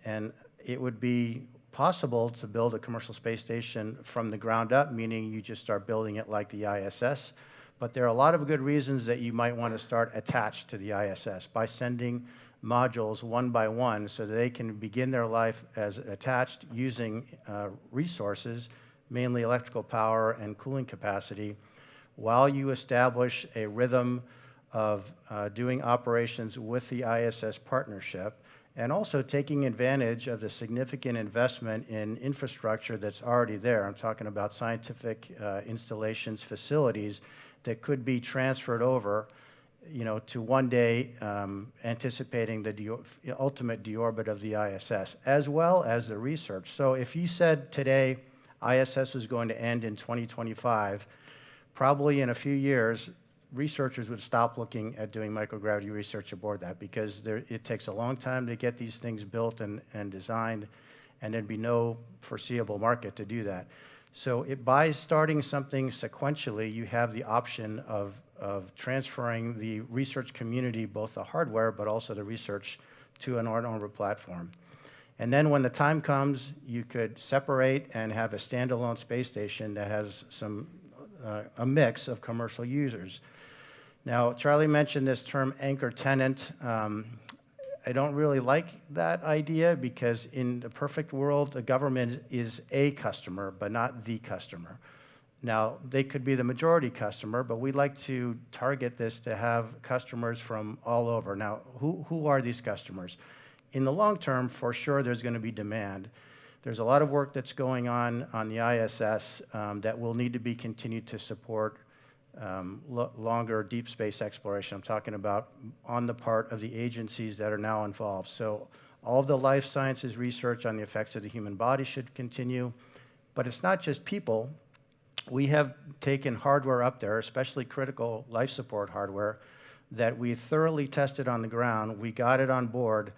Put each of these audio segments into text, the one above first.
And it would be possible to build a commercial space station from the ground up, meaning you just start building it like the ISS. But there are a lot of good reasons that you might want to start attached to the ISS by sending modules one by one so that they can begin their life as attached using resources, mainly electrical power and cooling capacity, while you establish a rhythm of doing operations with the ISS partnership, and also taking advantage of the significant investment in infrastructure that's already there. I'm talking about scientific installations, facilities that could be transferred over, to one day anticipating the ultimate deorbit of the ISS, as well as the research. So if you said today ISS was going to end in 2025, probably in a few years, researchers would stop looking at doing microgravity research aboard that, because it takes a long time to get these things built and designed, and there'd be no foreseeable market to do that. So by starting something sequentially, you have the option of transferring the research community, both the hardware but also the research, to an on-orbit platform. And then when the time comes, you could separate and have a standalone space station that has a mix of commercial users. Now, Charlie mentioned this term anchor tenant. I don't really like that idea, because in the perfect world, the government is a customer, but not the customer. Now, they could be the majority customer, but we'd like to target this to have customers from all over. Now, who are these customers? In the long term, for sure, there's going to be demand. There's a lot of work that's going on the ISS that will need to be continued to support longer deep space exploration. I'm talking about on the part of the agencies that are now involved. So all of the life sciences research on the effects of the human body should continue, but it's not just people. We have taken hardware up there, especially critical life support hardware, that we thoroughly tested on the ground. We got it on board,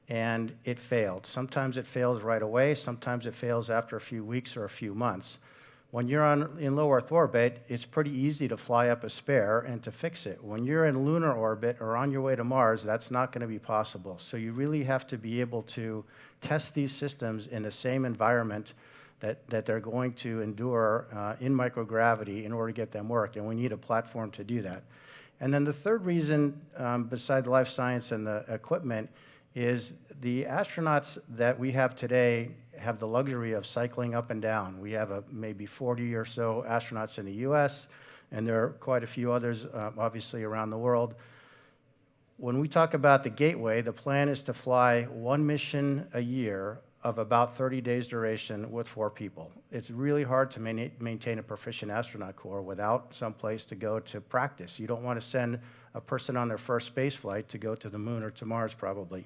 and it failed. Sometimes it fails right away. Sometimes it fails after a few weeks or a few months. When you're in low Earth orbit, it's pretty easy to fly up a spare and to fix it. When you're in lunar orbit or on your way to Mars, that's not going to be possible. So you really have to be able to test these systems in the same environment that they're going to endure in microgravity in order to get them work, and we need a platform to do that. And then the third reason, beside life science and the equipment, is the astronauts that we have today have the luxury of cycling up and down. We have maybe 40 or so astronauts in the US, and there are quite a few others, obviously, around the world. When we talk about the gateway, the plan is to fly one mission a year of about 30 days duration with 4 people. It's really hard to maintain a proficient astronaut corps without some place to go to practice. You don't want to send a person on their first space flight to go to the moon or to Mars, probably.